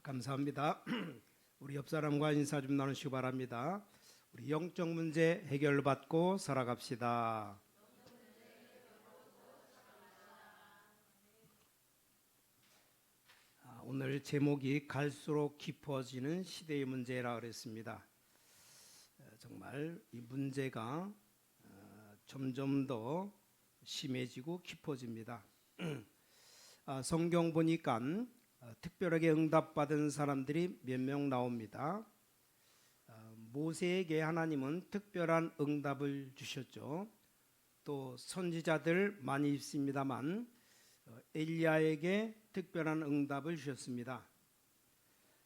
감사합니다. 우리 옆 사람과 인사 좀 나누시기 바랍니다. 우리 영적 문제 해결받고 살아갑시다. 오늘 제목이 갈수록 깊어지는 시대의 문제라 그랬습니다. 정말 이 문제가 점점 더 심해지고 깊어집니다. 성경 보니까 특별하게 응답받은 사람들이 몇 명 나옵니다. 모세에게 하나님은 특별한 응답을 주셨죠. 또 선지자들 많이 있습니다만 엘리야에게 특별한 응답을 주셨습니다.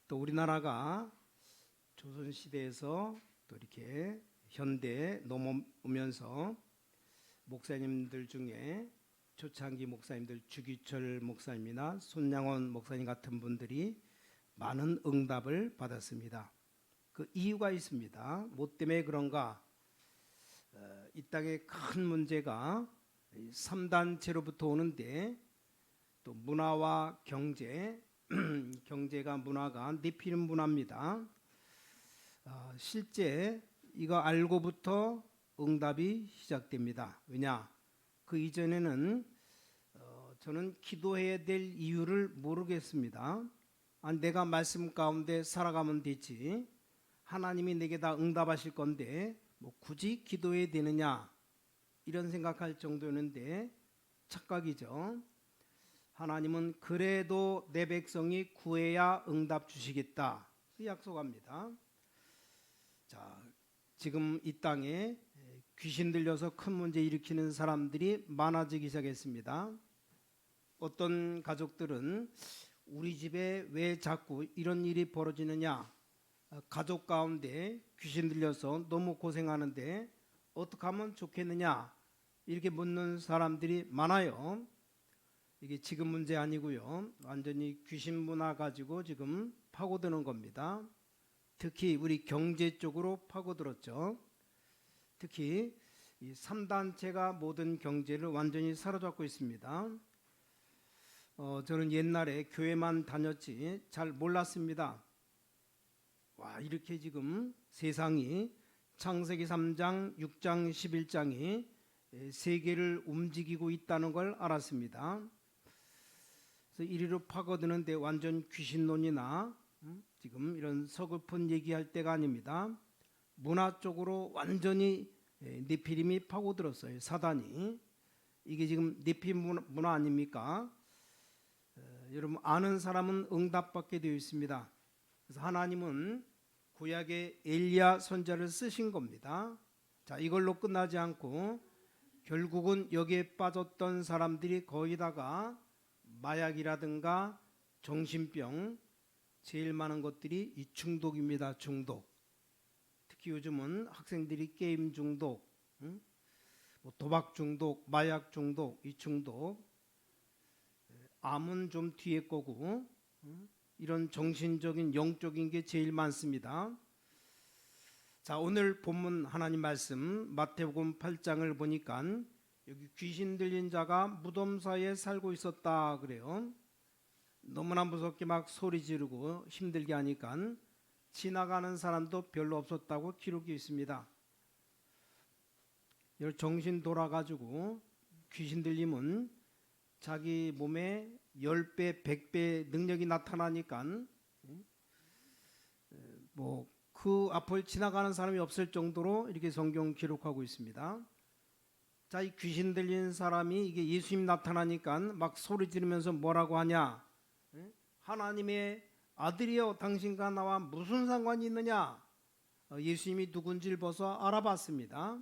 또 우리나라가 조선시대에서 또 이렇게 현대에 넘어오면서 목사님들 중에 초창기 목사님들 주기철 목사님이나 손양원 목사님 같은 분들이 많은 응답을 받았습니다. 그 이유가 있습니다. 뭐 때문에 그런가? 이 땅의 큰 문제가 3단체로부터 오는데 또 문화와 경제, 경제가 문화가 네피림 문화입니다. 실제 이거 알고부터 응답이 시작됩니다. 왜냐? 그 이전에는 저는 기도해야 될 이유를 모르겠습니다. 내가 말씀 가운데 살아가면 되지. 하나님이 내게 다 응답하실 건데 뭐 굳이 기도해야 되느냐 이런 생각할 정도였는데 착각이죠. 하나님은 그래도 내 백성이 구해야 응답 주시겠다 그 약속합니다. 자, 지금 이 땅에 귀신 들려서 큰 문제 일으키는 사람들이 많아지기 시작했습니다. 어떤 가족들은 우리 집에 왜 자꾸 이런 일이 벌어지느냐, 가족 가운데 귀신 들려서 너무 고생하는데 어떻게 하면 좋겠느냐 이렇게 묻는 사람들이 많아요. 이게 지금 문제 아니고요. 완전히 귀신 문화 가지고 지금 파고드는 겁니다. 특히 우리 경제 쪽으로 파고들었죠. 특히 이 3단체가 모든 경제를 완전히 사로잡고 있습니다. 저는 옛날에 교회만 다녔지 잘 몰랐습니다. 와, 이렇게 지금 세상이 창세기 3장, 6장, 11장이 세계를 움직이고 있다는 걸 알았습니다. 그래서 이리로 파고드는데 완전 귀신론이나 지금 이런 서글픈 얘기할 때가 아닙니다. 문화 쪽으로 완전히 네피림이 파고들었어요. 사단이. 이게 지금 네피림 문화 아닙니까? 여러분 아는 사람은 응답받게 되어 있습니다. 그래서 하나님은 구약의 엘리야 선지자를 쓰신 겁니다. 자, 이걸로 끝나지 않고 결국은 여기에 빠졌던 사람들이 거의 다가 마약이라든가 정신병, 제일 많은 것들이 이 중독입니다. 중독. 특히 요즘은 학생들이 게임 중독, 뭐 도박 중독, 마약 중독, 이 중독. 암은 좀 뒤에 거고 이런 정신적인 영적인 게 제일 많습니다. 자, 오늘 본문 하나님 말씀 마태복음 8장을 보니까 여기 귀신 들린 자가 무덤 사이에 살고 있었다 그래요. 너무나 무섭게 막 소리 지르고 힘들게 하니까 지나가는 사람도 별로 없었다고 기록이 있습니다. 정신 돌아가지고 귀신 들리면 자기 몸에 10배, 100배 능력이 나타나니까 뭐 그 앞을 지나가는 사람이 없을 정도로 이렇게 성경 기록하고 있습니다. 자, 이 귀신 들린 사람이 이게 예수님 나타나니까 막 소리 지르면서 뭐라고 하냐? 하나님의 아들이여 당신과 나와 무슨 상관이 있느냐? 예수님이 누군지를 벌써 알아봤습니다.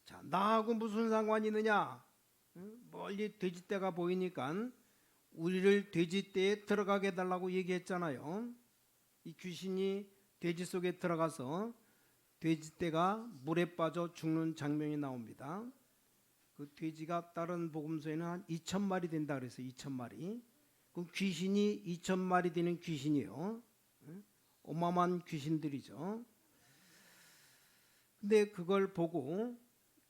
자, 나하고 무슨 상관이 있느냐? 멀리 돼지떼가 보이니까 우리를 돼지떼에 들어가게 해달라고 얘기했잖아요. 이 귀신이 돼지 속에 들어가서 돼지떼가 물에 빠져 죽는 장면이 나옵니다. 그 돼지가 다른 복음서에는 한 2,000마리 된다 그래서 2,000마리. 그 귀신이 2,000마리 되는 귀신이에요. 어마어마한 귀신들이죠. 근데 그걸 보고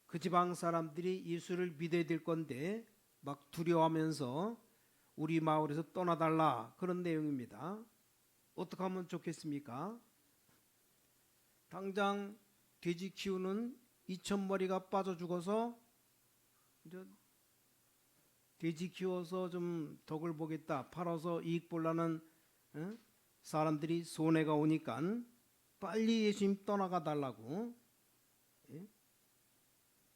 그 지방 사람들이 예수를 믿어야 될 건데 막 두려워하면서 우리 마을에서 떠나달라 그런 내용입니다. 어떻게 하면 좋겠습니까? 당장 돼지 키우는 2,000마리가 빠져 죽어서 이제 돼지 키워서 좀 덕을 보겠다, 팔아서 이익 보려는 사람들이 손해가 오니까 빨리 예수님 떠나가 달라고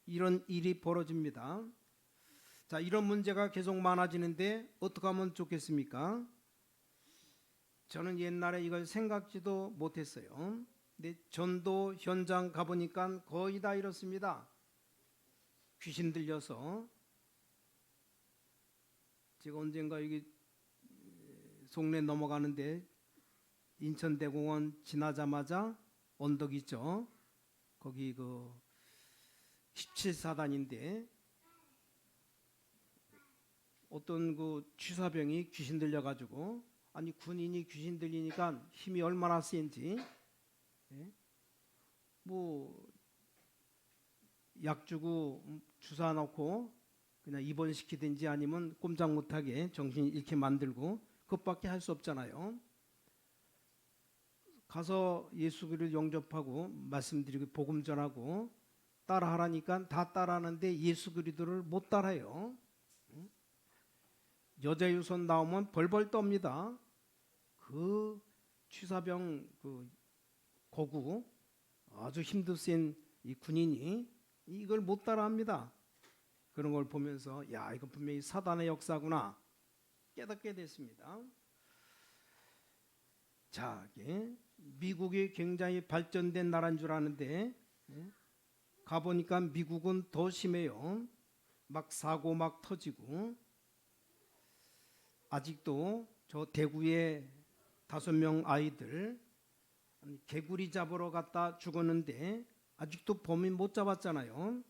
이런 일이 벌어집니다. 자, 이런 문제가 계속 많아지는데 어떻게 하면 좋겠습니까? 저는 옛날에 이걸 생각지도 못했어요. 근데 전도 현장 가보니까 거의 다 이렇습니다. 귀신 들려서. 제가 언젠가 여기 송내 넘어가는데 인천대공원 지나자마자 언덕 있죠. 거기 그 17사단인데 어떤 그 취사병이 귀신 들려가지고, 아니 군인이 귀신 들리니까 힘이 얼마나 센지 뭐 약 주고 주사 넣고 그냥 입원시키든지 아니면 꼼짝 못하게 정신 잃게 만들고, 그것밖에 할 수 없잖아요. 가서 예수 그리스도를 영접하고 말씀드리고 복음 전하고 따라하라니까 다 따라하는데 예수 그리스도를 못 따라요. 여자 유선 나오면 벌벌 떱니다. 그 취사병 그 고구 아주 힘도 센 이 군인이 이걸 못 따라합니다. 그런 걸 보면서 야, 이거 분명히 사단의 역사구나 깨닫게 됐습니다. 자, 미국이 굉장히 발전된 나라인 줄 아는데 가보니까 미국은 더 심해요. 막 사고 막 터지고, 아직도 저 대구에 5명 아이들 개구리 잡으러 갔다 죽었는데 아직도 범인 못 잡았잖아요.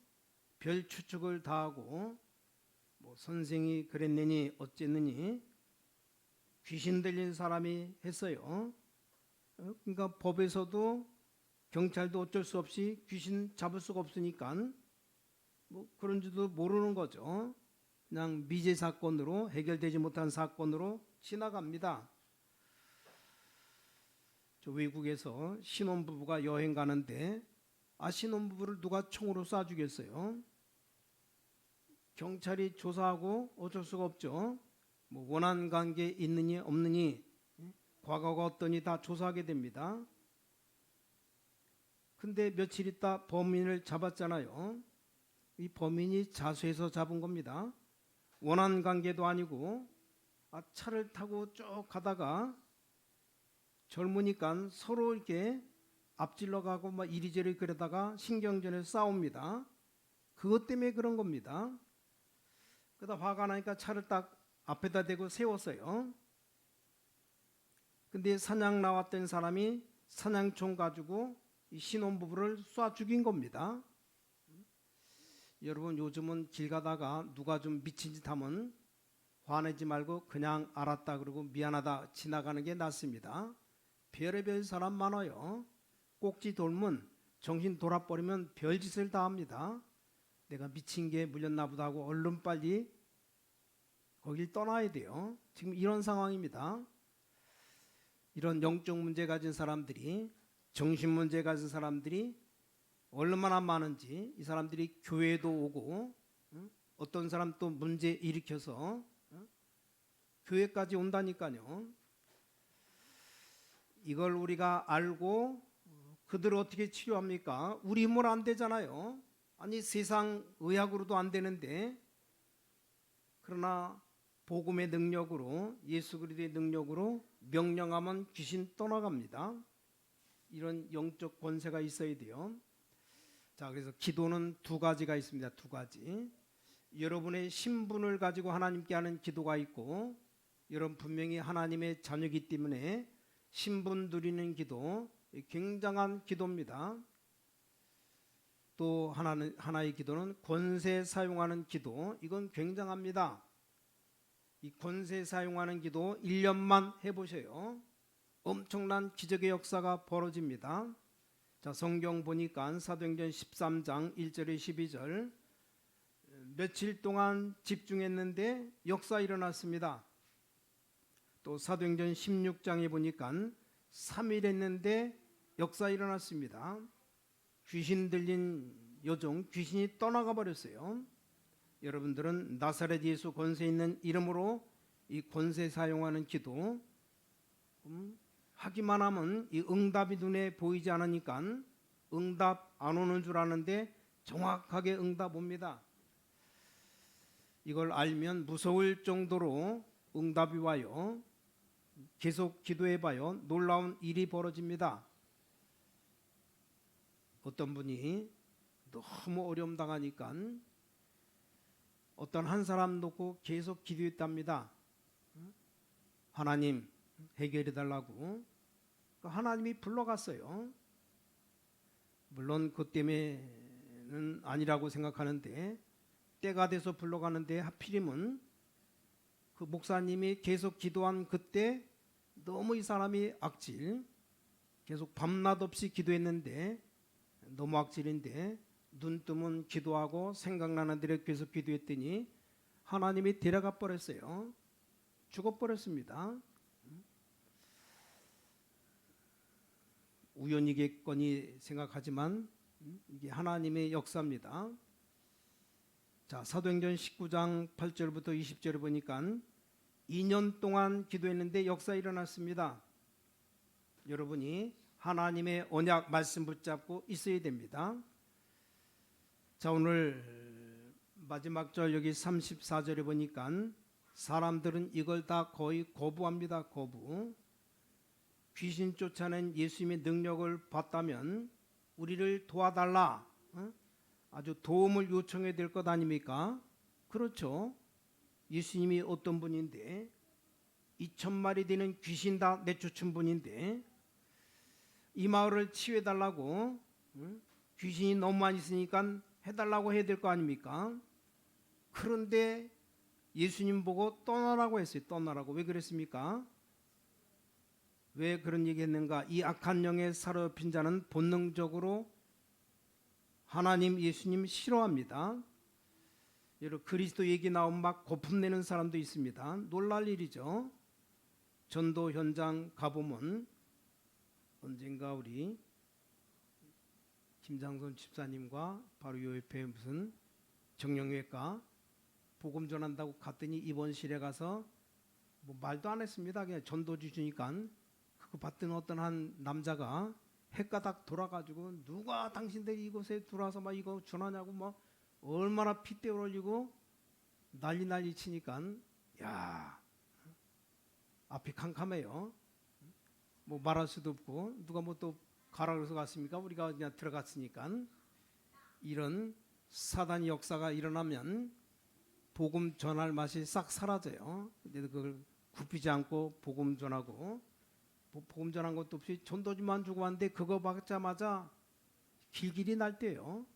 별 추측을 다 하고 뭐 선생이 그랬느니 어쨌느니 귀신 들린 사람이 했어요. 그러니까 법에서도 경찰도 어쩔 수 없이 귀신 잡을 수가 없으니까 뭐 그런 줄도 모르는 거죠. 그냥 미제 사건으로, 해결되지 못한 사건으로 지나갑니다. 저 외국에서 신혼부부가 여행 가는데 신혼부부를 누가 총으로 쏴 죽였어요. 경찰이 조사하고 어쩔 수가 없죠. 뭐 원한 관계 있느니 없느니 과거가 어떠니 다 조사하게 됩니다. 근데 며칠 있다 범인을 잡았잖아요. 이 범인이 자수해서 잡은 겁니다. 원한 관계도 아니고 차를 타고 쭉 가다가 젊으니까 서로 이렇게 앞질러 가고 막 이리저리 그러다가 신경전에 싸웁니다. 그것 때문에 그런 겁니다. 그러다 화가 나니까 차를 딱 앞에다 대고 세웠어요. 근데 사냥 나왔던 사람이 사냥총 가지고 이 신혼부부를 쏴 죽인 겁니다. 여러분, 요즘은 길 가다가 누가 좀 미친 짓 하면 화내지 말고 그냥 알았다 그러고 미안하다 지나가는 게 낫습니다. 별의별 사람 많아요. 꼭지 돌면 정신 돌아버리면 별짓을 다 합니다. 내가 미친 게 물렸나 보다 하고 얼른 빨리 거길 떠나야 돼요. 지금 이런 상황입니다. 이런 영적 문제 가진 사람들이, 정신 문제 가진 사람들이 얼마나 많은지, 이 사람들이 교회도 오고 어떤 사람 또 문제 일으켜서 교회까지 온다니까요. 이걸 우리가 알고 그들을 어떻게 치료합니까? 우리 힘으로 안 되잖아요. 아니 세상 의학으로도 안 되는데, 그러나 복음의 능력으로, 예수 그리스도의 능력으로 명령하면 귀신 떠나갑니다. 이런 영적 권세가 있어야 돼요. 자, 그래서 기도는 두 가지가 있습니다. 두 가지. 여러분의 신분을 가지고 하나님께 하는 기도가 있고, 여러분 분명히 하나님의 자녀이기 때문에 신분 누리는 기도, 굉장한 기도입니다. 또 하나의 기도는 권세 사용하는 기도, 이건 굉장합니다. 이 권세 사용하는 기도 1년만 해보세요. 엄청난 기적의 역사가 벌어집니다. 자, 성경 보니까 사도행전 13장 1절에 12절 며칠 동안 집중했는데 역사 일어났습니다. 또 사도행전 16장에 보니까 3일 했는데 역사 일어났습니다. 귀신 들린 여종, 귀신이 떠나가 버렸어요. 여러분들은 나사렛 예수 권세 있는 이름으로 이 권세 사용하는 기도 하기만 하면 이 응답이 눈에 보이지 않으니까 응답 안 오는 줄 아는데 정확하게 응답 옵니다. 이걸 알면 무서울 정도로 응답이 와요. 계속 기도해봐요. 놀라운 일이 벌어집니다. 어떤 분이 너무 어려움 당하니까 어떤 한 사람 놓고 계속 기도했답니다. 하나님 해결해 달라고. 하나님이 불러갔어요. 물론 그 때문에는 아니라고 생각하는데 때가 돼서 불러가는데 하필이면 그 목사님이 계속 기도한 그때 너무 이 사람이 악질, 계속 밤낮 없이 기도했는데 너무 악질인데 눈 뜨면 기도하고 생각나는 대로 계속 기도했더니 하나님이 데려가 버렸어요. 죽어버렸습니다. 우연이겠거니 생각하지만 이게 하나님의 역사입니다. 자, 사도행전 19장 8절부터 20절을 보니까 2년 동안 기도했는데 역사 일어났습니다. 여러분이 하나님의 언약 말씀 붙잡고 있어야 됩니다. 자, 오늘 마지막 절 여기 34절에 보니까 사람들은 이걸 다 거의 거부합니다. 거부. 귀신 쫓아낸 예수님의 능력을 봤다면 우리를 도와달라, 아주 도움을 요청해야 될 것 아닙니까? 그렇죠. 예수님이 어떤 분인데 2,000마리 되는 귀신 다 내쫓은 분인데 이 마을을 치유해달라고, 귀신이 너무 많이 있으니까 해달라고 해야 될 거 아닙니까? 그런데 예수님 보고 떠나라고 했어요. 떠나라고. 왜 그랬습니까? 왜 그런 얘기 했는가? 이 악한 영에 사로잡힌 자는 본능적으로 하나님 예수님 싫어합니다. 여러분 그리스도 얘기 나오면 막 거품내는 사람도 있습니다. 놀랄 일이죠. 전도 현장 가보면 언젠가 우리 김장선 집사님과 바로 요 옆에 무슨 정형외과 복음 전한다고 갔더니 입원실에 가서 뭐 말도 안 했습니다. 그냥 전도지 주니까 그거 받던 어떤 한 남자가 헷가닥 돌아가지고 누가 당신들이 이곳에 들어와서 막 이거 전하냐고 막 얼마나 핏대 올리고 난리 치니까 야 앞이 캄캄해요. 뭐 말할 수도 없고 누가 뭐 또 가라 그래서 갔습니까? 우리가 그냥 들어갔으니까. 이런 사단의 역사가 일어나면 복음 전할 맛이 싹 사라져요. 근데 그걸 굽히지 않고 복음 전하고 복음 전한 것도 없이 전도지만 주고 왔는데 그거 받자마자 길길이 날 때요.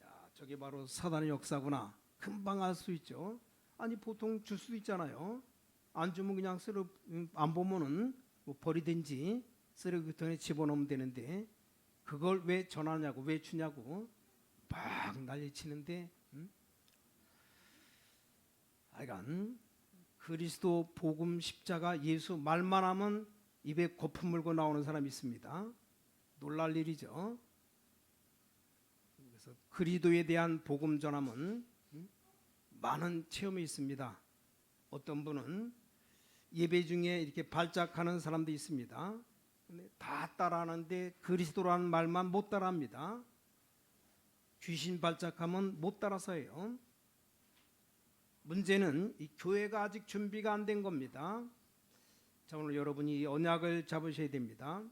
야, 저게 바로 사단의 역사구나. 금방 알 수 있죠. 아니 보통 줄 수도 있잖아요. 안 주면 그냥 안 보면은 뭐 버리든지 쓰레기통에 집어넣으면 되는데 그걸 왜 전하냐고, 왜 주냐고 막 난리치는데, 하여간 그리스도 복음 십자가 예수 말만 하면 입에 거품 물고 나오는 사람이 있습니다. 놀랄 일이죠. 그래서 그리스도에 대한 복음 전함은 많은 체험이 있습니다. 어떤 분은 예배 중에 이렇게 발작하는 사람도 있습니다. 근데 다 따라하는데 그리스도라는 말만 못 따라합니다. 귀신 발작하면 못 따라서 해요. 문제는 이 교회가 아직 준비가 안 된 겁니다. 자, 오늘 여러분이 이 언약을 잡으셔야 됩니다.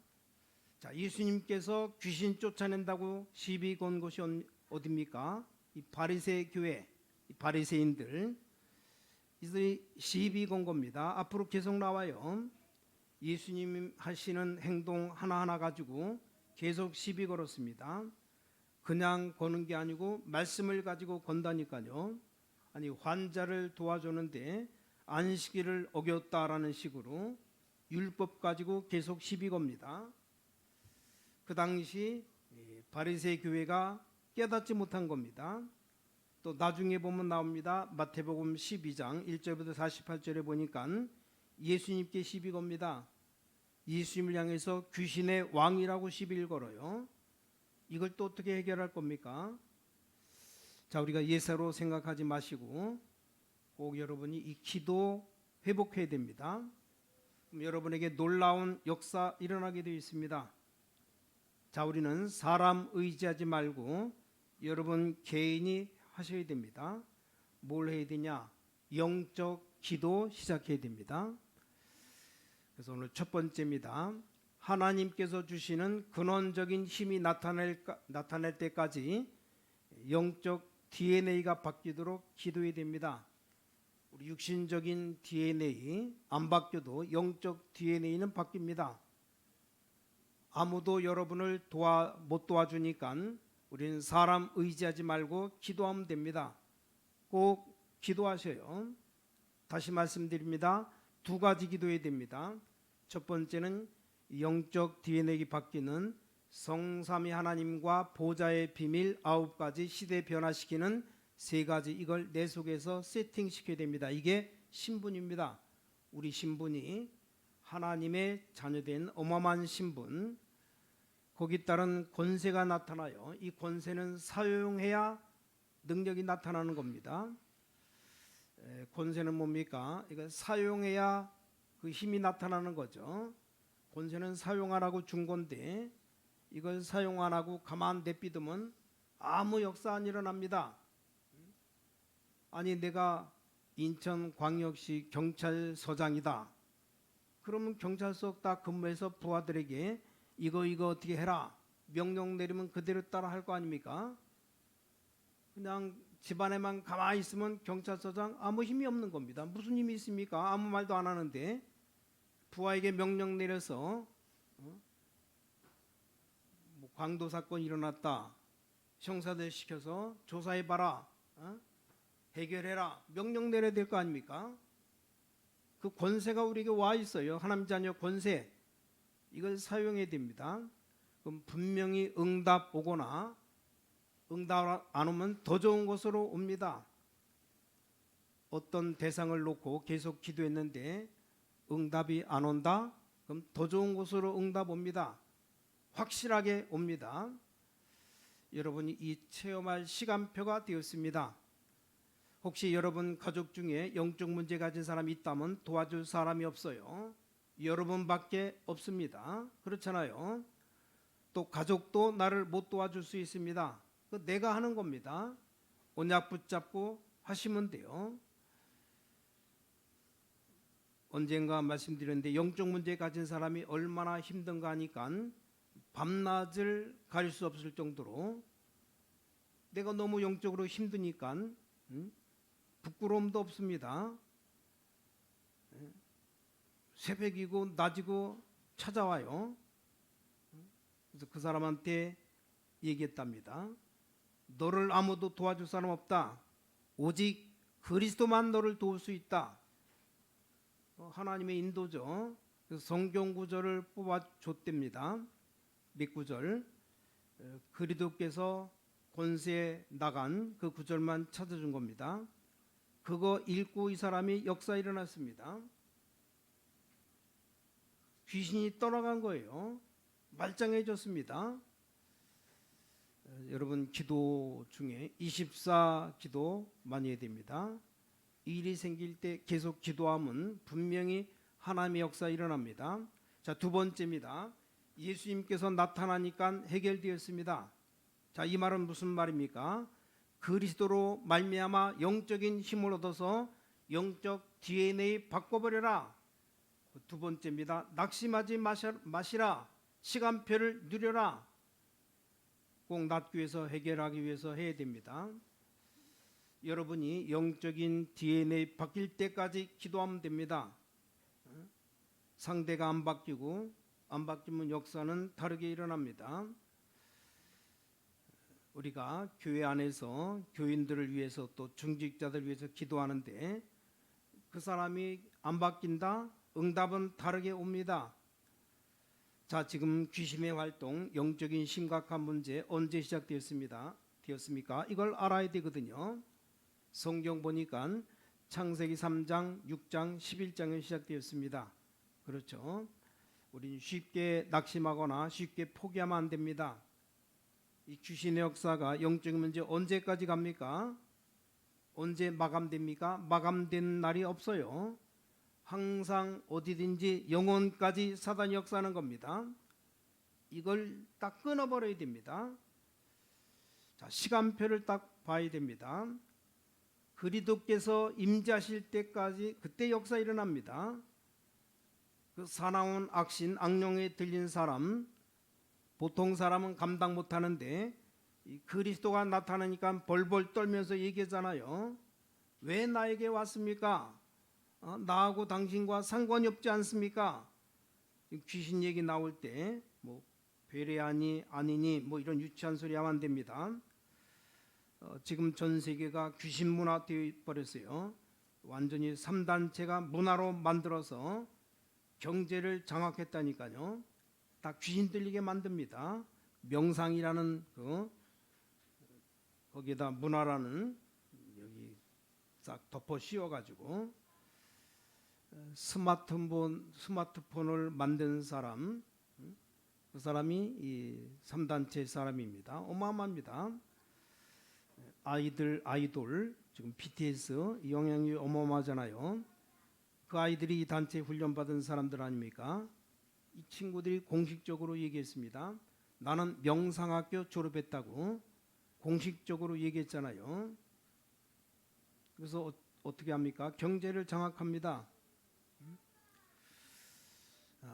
자, 예수님께서 귀신 쫓아낸다고 시비 건 곳이 어디입니까? 이 바리새 교회, 이 바리새인들 이들이 시비 건 겁니다. 앞으로 계속 나와요. 예수님 하시는 행동 하나하나 가지고 계속 시비 걸었습니다. 그냥 거는 게 아니고 말씀을 가지고 건다니까요. 아니 환자를 도와주는데 안식일을 어겼다라는 식으로 율법 가지고 계속 시비 겁니다. 그 당시 바리새 교회가 깨닫지 못한 겁니다. 또 나중에 보면 나옵니다. 마태복음 12장 1절부터 48절에 보니까 예수님께 시비 겁니다. 예수님을 향해서 귀신의 왕이라고 시비를 걸어요. 이걸 또 어떻게 해결할 겁니까? 자, 우리가 예사로 생각하지 마시고 꼭 여러분이 이 기도 회복해야 됩니다. 그럼 여러분에게 놀라운 역사 일어나게 되어 있습니다. 자, 우리는 사람 의지하지 말고 여러분 개인이 하셔야 됩니다. 뭘 해야 되냐? 영적 기도 시작해야 됩니다. 그래서 오늘 첫 번째입니다. 하나님께서 주시는 근원적인 힘이 나타날 때까지 영적 DNA가 바뀌도록 기도해야 됩니다. 우리 육신적인 DNA 안 바뀌어도 영적 DNA는 바뀝니다. 아무도 여러분을 못 도와주니까 우리는 사람 의지하지 말고 기도하면 됩니다. 꼭 기도하셔요. 다시 말씀드립니다. 두 가지 기도해야 됩니다. 첫 번째는 영적 DNA가 바뀌는 성삼위 하나님과 보좌의 비밀 9가지 시대 변화시키는 3가지, 이걸 내 속에서 세팅시켜야 됩니다. 이게 신분입니다. 우리 신분이 하나님의 자녀된 어마어마한 신분, 거기 따른 권세가 나타나요. 이 권세는 사용해야 능력이 나타나는 겁니다. 권세는 뭡니까? 이거 사용해야 그 힘이 나타나는 거죠. 권세는 사용하라고 준 건데 이걸 사용 안 하고 가만 내비두면 아무 역사 안 일어납니다. 아니, 내가 인천광역시 경찰서장이다. 그러면 경찰서 딱 근무해서 부하들에게 이거 어떻게 해라, 명령 내리면 그대로 따라 할 거 아닙니까? 그냥 집안에만 가만히 있으면 경찰서장 아무 힘이 없는 겁니다. 무슨 힘이 있습니까? 아무 말도 안 하는데. 부하에게 명령 내려서 광도 사건 일어났다, 형사들 시켜서 조사해봐라, 해결해라, 명령 내려야 될 거 아닙니까? 그 권세가 우리에게 와 있어요. 하나님 자녀 권세, 이걸 사용해야 됩니다. 그럼 분명히 응답 오거나 응답 안 오면 더 좋은 곳으로 옵니다. 어떤 대상을 놓고 계속 기도했는데 응답이 안 온다? 그럼 더 좋은 곳으로 응답 옵니다. 확실하게 옵니다. 여러분이 이 체험할 시간표가 되었습니다. 혹시 여러분 가족 중에 영적 문제 가진 사람이 있다면 도와줄 사람이 없어요. 여러분밖에 없습니다. 그렇잖아요. 또 가족도 나를 못 도와줄 수 있습니다. 내가 하는 겁니다. 언약 붙잡고 하시면 돼요. 언젠가 말씀드렸는데 영적 문제 가진 사람이 얼마나 힘든가 하니까 밤낮을 가릴 수 없을 정도로 내가 너무 영적으로 힘드니까 부끄러움도 없습니다. 새벽이고 낮이고 찾아와요. 그래서 그 사람한테 얘기했답니다. 너를 아무도 도와줄 사람 없다. 오직 그리스도만 너를 도울 수 있다. 하나님의 인도죠. 그래서 성경 구절을 뽑아줬답니다. 몇 구절, 그리스도께서 권세에 나간 그 구절만 찾아준 겁니다. 그거 읽고 이 사람이 역사 일어났습니다. 귀신이 떠나간 거예요. 말짱해졌습니다. 여러분 기도 중에 24 기도 많이 해야 됩니다. 일이 생길 때 계속 기도하면 분명히 하나님의 역사 일어납니다. 자, 두 번째입니다. 예수님께서 나타나니까 해결되었습니다. 자, 이 말은 무슨 말입니까? 그리스도로 말미암아 영적인 힘을 얻어서 영적 DNA 바꿔버려라. 두 번째입니다. 낙심하지 마시라. 시간표를 누려라. 꼭 낮교에서 해결하기 위해서 해야 됩니다. 여러분이 영적인 DNA 바뀔 때까지 기도하면 됩니다. 상대가 안 바뀌고 안 바뀌면 역사는 다르게 일어납니다. 우리가 교회 안에서 교인들을 위해서 또 중직자들 위해서 기도하는데 그 사람이 안 바뀐다? 응답은 다르게 옵니다. 자, 지금 귀신의 활동, 영적인 심각한 문제 언제 시작되었습니까? 이걸 알아야 되거든요. 성경 보니까 창세기 3장, 6장, 11장에 시작되었습니다. 그렇죠. 우리는 쉽게 낙심하거나 쉽게 포기하면 안 됩니다. 이 귀신의 역사가 영적 문제 언제까지 갑니까? 언제 마감됩니까? 마감된 날이 없어요. 항상 어디든지 영혼까지 사단이 역사하는 겁니다. 이걸 딱 끊어버려야 됩니다. 자, 시간표를 딱 봐야 됩니다. 그리스도께서 임재하실 때까지 그때 역사 일어납니다. 그 사나운 악신 악령에 들린 사람, 보통 사람은 감당 못하는데 이 그리스도가 나타나니까 벌벌 떨면서 얘기하잖아요. 왜 나에게 왔습니까? 나하고 당신과 상관이 없지 않습니까? 귀신 얘기 나올 때 뭐 베레아니 아니니 뭐 이런 유치한 소리 하면 안 됩니다. 지금 전 세계가 귀신 문화 되어 버렸어요. 완전히 3단체가 문화로 만들어서 경제를 장악했다니까요. 다 귀신 들리게 만듭니다. 명상이라는 거기에다 문화라는 여기 싹 덮어 씌워가지고 스마트폰을 만든 사람, 그 사람이 이 3단체 사람입니다. 어마어마합니다. 아이돌 지금 BTS 이 영향이 어마어마하잖아요. 그 아이들이 이 단체에 훈련받은 사람들 아닙니까? 이 친구들이 공식적으로 얘기했습니다. 나는 명상학교 졸업했다고 공식적으로 얘기했잖아요. 그래서 어떻게 합니까? 경제를 장악합니다.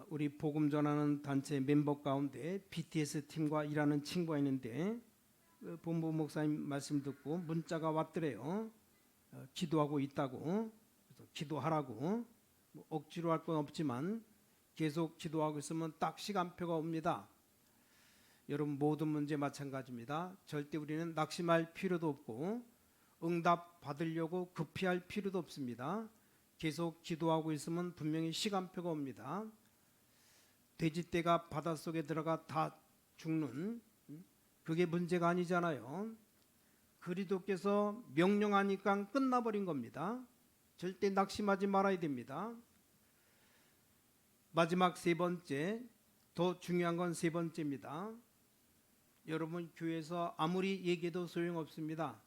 우리 복음 전하는 단체 멤버 가운데 BTS 팀과 일하는 친구가 있는데 본부 목사님 말씀 듣고 문자가 왔더래요. 기도하고 있다고. 그래서 기도하라고. 뭐 억지로 할 건 없지만 계속 기도하고 있으면 딱 시간표가 옵니다. 여러분 모든 문제 마찬가지입니다. 절대 우리는 낙심할 필요도 없고 응답 받으려고 급히할 필요도 없습니다. 계속 기도하고 있으면 분명히 시간표가 옵니다. 돼지떼가 바닷속에 들어가 다 죽는 그게 문제가 아니잖아요. 그리스도께서 명령하니까 끝나버린 겁니다. 절대 낙심하지 말아야 됩니다. 마지막 세 번째, 더 중요한 건 세 번째입니다. 여러분 교회에서 아무리 얘기해도 소용없습니다.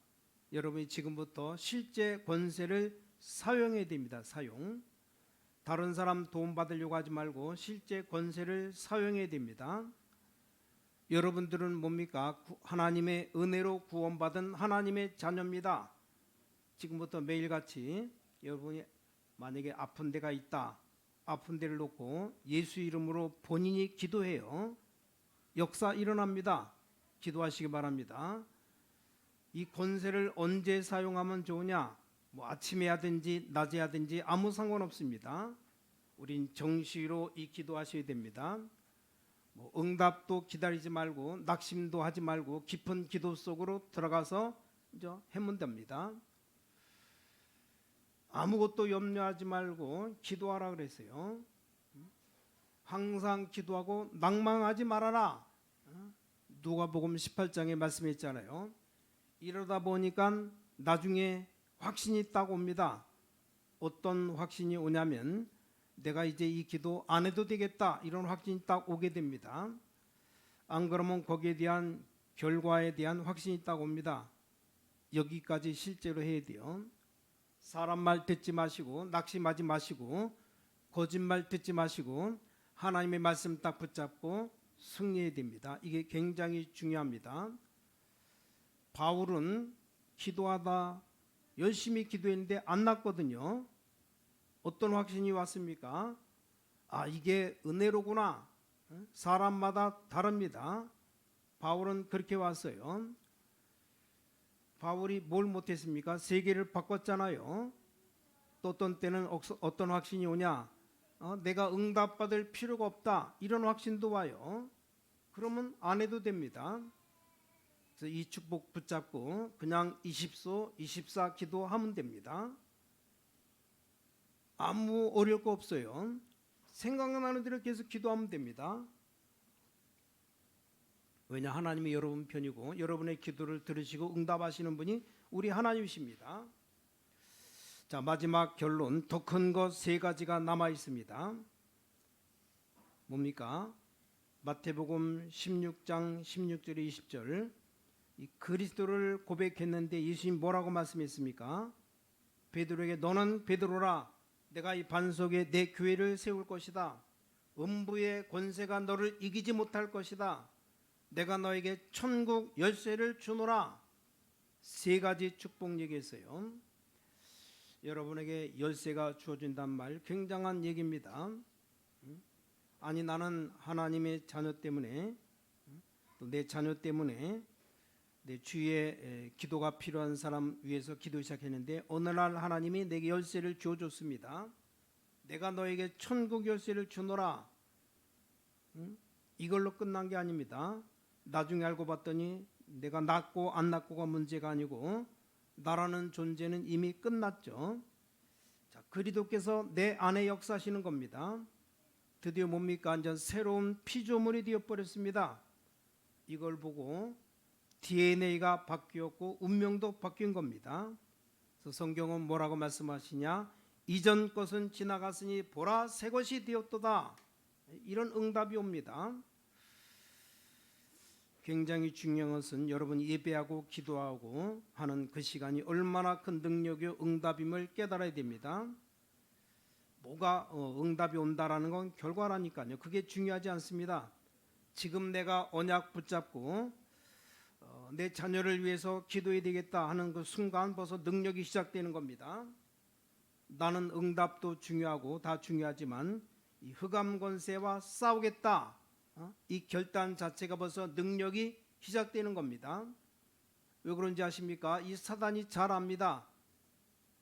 여러분이 지금부터 실제 권세를 사용해야 됩니다. 사용. 다른 사람 도움 받으려고 하지 말고 실제 권세를 사용해야 됩니다. 여러분들은 뭡니까? 하나님의 은혜로 구원받은 하나님의 자녀입니다. 지금부터 매일같이 여러분이 만약에 아픈 데가 있다. 아픈 데를 놓고 예수 이름으로 본인이 기도해요. 역사 일어납니다. 기도하시기 바랍니다. 이 권세를 언제 사용하면 좋으냐? 뭐 아침에 하든지 낮에 하든지 아무 상관없습니다. 우린 정시로 이 기도하셔야 됩니다. 뭐 응답도 기다리지 말고 낙심도 하지 말고 깊은 기도 속으로 들어가서 이제 하면 됩니다. 아무것도 염려하지 말고 기도하라 그랬어요. 항상 기도하고 낭망하지 말아라. 누가복음 18장에 말씀했잖아요. 이러다 보니까 나중에 확신이 딱 옵니다. 어떤 확신이 오냐면 내가 이제 이 기도 안 해도 되겠다 이런 확신이 딱 오게 됩니다. 안 그러면 거기에 대한 결과에 대한 확신이 딱 옵니다. 여기까지 실제로 해야 돼요. 사람 말 듣지 마시고 낙심하지 마시고 거짓말 듣지 마시고 하나님의 말씀 딱 붙잡고 승리해야 됩니다. 이게 굉장히 중요합니다. 바울은 기도하다 열심히 기도했는데 안 났거든요. 어떤 확신이 왔습니까? 아, 이게 은혜로구나. 사람마다 다릅니다. 바울은 그렇게 왔어요. 바울이 뭘 못했습니까? 세계를 바꿨잖아요. 또 어떤 때는 어떤 확신이 오냐? 내가 응답받을 필요가 없다. 이런 확신도 와요. 그러면 안 해도 됩니다. 그래서 이 축복 붙잡고 그냥 20소, 24 기도하면 됩니다. 아무 어려울 거 없어요. 생각나는 대로 계속 기도하면 됩니다. 왜냐 하나님이 여러분 편이고 여러분의 기도를 들으시고 응답하시는 분이 우리 하나님이십니다. 자, 마지막 결론 더 큰 것 세 가지가 남아 있습니다. 뭡니까? 마태복음 16장 16절 20절 이 그리스도를 고백했는데 예수님 뭐라고 말씀했습니까? 베드로에게 너는 베드로라 내가 이 반석에 내 교회를 세울 것이다. 음부의 권세가 너를 이기지 못할 것이다. 내가 너에게 천국 열쇠를 주노라. 세 가지 축복 얘기했어요. 여러분에게 열쇠가 주어진단 말 굉장한 얘기입니다. 아니 나는 하나님의 자녀 때문에 또 내 자녀 때문에 내 주위에 기도가 필요한 사람 위해서 기도 시작했는데 어느 날 하나님이 내게 열쇠를 주어줬습니다. 내가 너에게 천국 열쇠를 주노라. 이걸로 끝난 게 아닙니다. 나중에 알고 봤더니 내가 낫고 안 낫고가 문제가 아니고 나라는 존재는 이미 끝났죠. 자, 그리스도께서 내 안에 역사하시는 겁니다. 드디어 뭡니까? 완전 새로운 피조물이 되어버렸습니다. 이걸 보고 DNA가 바뀌었고 운명도 바뀐 겁니다. 그래서 성경은 뭐라고 말씀하시냐? 이전 것은 지나갔으니 보라 새 것이 되었도다. 이런 응답이 옵니다. 굉장히 중요한 것은 여러분이 예배하고 기도하고 하는 그 시간이 얼마나 큰 능력의 응답임을 깨달아야 됩니다. 뭐가 응답이 온다라는 건 결과라니까요. 그게 중요하지 않습니다. 지금 내가 언약 붙잡고 내 자녀를 위해서 기도해야 되겠다 하는 그 순간 벌써 능력이 시작되는 겁니다. 나는 응답도 중요하고 다 중요하지만 이 흑암 권세와 싸우겠다. 이 결단 자체가 벌써 능력이 시작되는 겁니다. 왜 그런지 아십니까? 이 사단이 잘 압니다.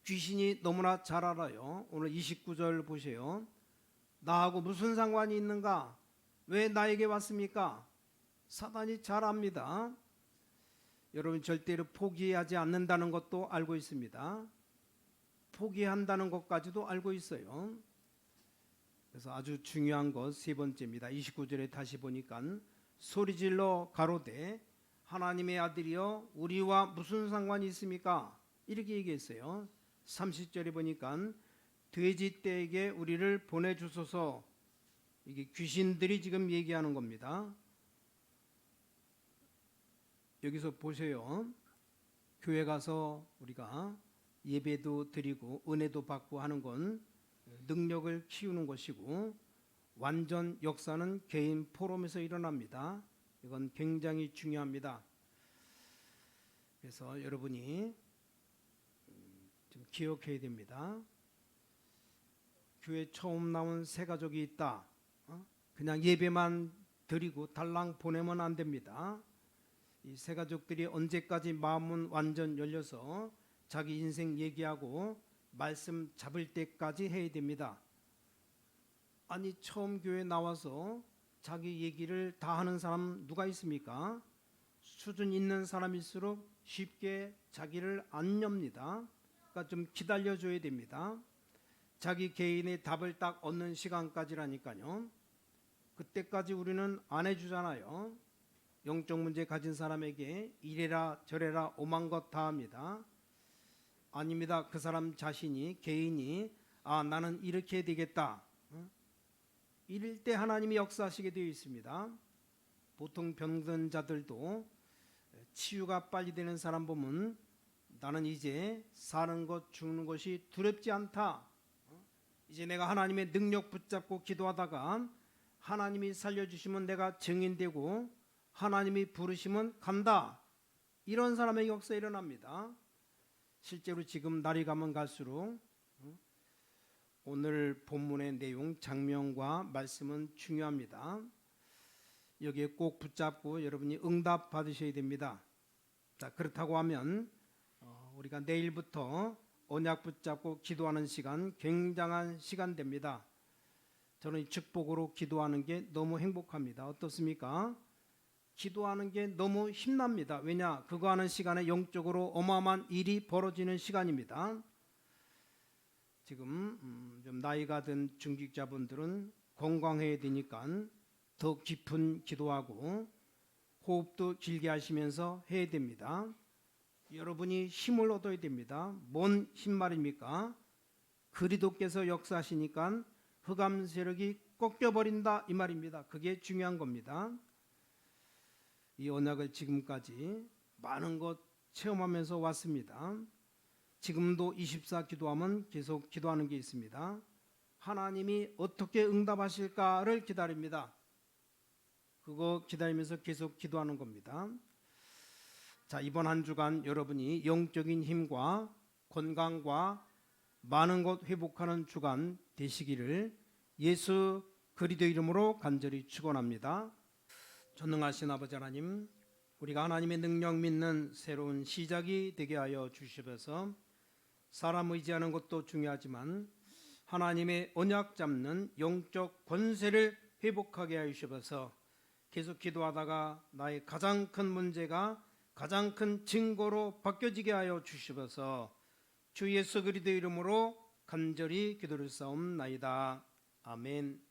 귀신이 너무나 잘 알아요. 오늘 29절 보세요. 나하고 무슨 상관이 있는가? 왜 나에게 왔습니까? 사단이 잘 압니다. 여러분 절대로 포기하지 않는다는 것도 알고 있습니다. 포기한다는 것까지도 알고 있어요. 그래서 아주 중요한 것 세 번째입니다. 29절에 다시 보니까 소리질러 가로되 하나님의 아들이여 우리와 무슨 상관이 있습니까? 이렇게 얘기했어요. 30절에 보니까 돼지떼에게 우리를 보내주소서. 이게 귀신들이 지금 얘기하는 겁니다. 여기서 보세요. 교회 가서 우리가 예배도 드리고 은혜도 받고 하는 건 능력을 키우는 것이고 완전 역사는 개인 포럼에서 일어납니다. 이건 굉장히 중요합니다. 그래서 여러분이 좀 기억해야 됩니다. 교회 처음 나온 새 가족이 있다. 그냥 예배만 드리고 달랑 보내면 안 됩니다. 이 새 가족들이 언제까지 마음은 완전 열려서 자기 인생 얘기하고 말씀 잡을 때까지 해야 됩니다. 아니 처음 교회 나와서 자기 얘기를 다 하는 사람 누가 있습니까? 수준 있는 사람일수록 쉽게 자기를 안 엽니다. 그러니까 좀 기다려줘야 됩니다. 자기 개인의 답을 딱 얻는 시간까지라니까요. 그때까지 우리는 안 해주잖아요. 영적 문제 가진 사람에게 이래라 저래라 오만 것 다 합니다. 아닙니다. 그 사람 자신이 개인이 나는 이렇게 해야 되겠다. 이럴 때 하나님이 역사하시게 되어 있습니다. 보통 병든 자들도 치유가 빨리 되는 사람 보면 나는 이제 사는 것 죽는 것이 두렵지 않다. 이제 내가 하나님의 능력 붙잡고 기도하다가 하나님이 살려주시면 내가 증인되고 하나님이 부르시면 간다. 이런 사람의 역사 일어납니다. 실제로 지금 날이 가면 갈수록 오늘 본문의 내용 장면과 말씀은 중요합니다. 여기에 꼭 붙잡고 여러분이 응답 받으셔야 됩니다. 자, 그렇다고 하면 우리가 내일부터 언약 붙잡고 기도하는 시간 굉장한 시간 됩니다. 저는 이 축복으로 기도하는 게 너무 행복합니다. 어떻습니까? 기도하는 게 너무 힘납니다. 왜냐? 그거 하는 시간에 영적으로 어마어마한 일이 벌어지는 시간입니다. 지금 좀 나이가 든 중직자분들은 건강해야 되니까 더 깊은 기도하고 호흡도 길게 하시면서 해야 됩니다. 여러분이 힘을 얻어야 됩니다. 뭔 힘 말입니까? 그리스도께서 역사하시니까 흑암 세력이 꺾여버린다 이 말입니다. 그게 중요한 겁니다. 이 언약을 지금까지 많은 것 체험하면서 왔습니다. 지금도 24 기도하면 계속 기도하는 게 있습니다. 하나님이 어떻게 응답하실까를 기다립니다. 그거 기다리면서 계속 기도하는 겁니다. 자, 이번 한 주간 여러분이 영적인 힘과 건강과 많은 것 회복하는 주간 되시기를 예수 그리스도 이름으로 간절히 축원합니다. 전능하신 아버지 하나님, 우리가 하나님의 능력 믿는 새로운 시작이 되게 하여 주시옵소서. 사람 의지하는 것도 중요하지만 하나님의 언약 잡는 영적 권세를 회복하게 하여 주시옵소서. 계속 기도하다가 나의 가장 큰 문제가 가장 큰 증거로 바뀌어지게 하여 주시옵소서. 주 예수 그리스도 이름으로 간절히 기도를 싸움나이다. 아멘.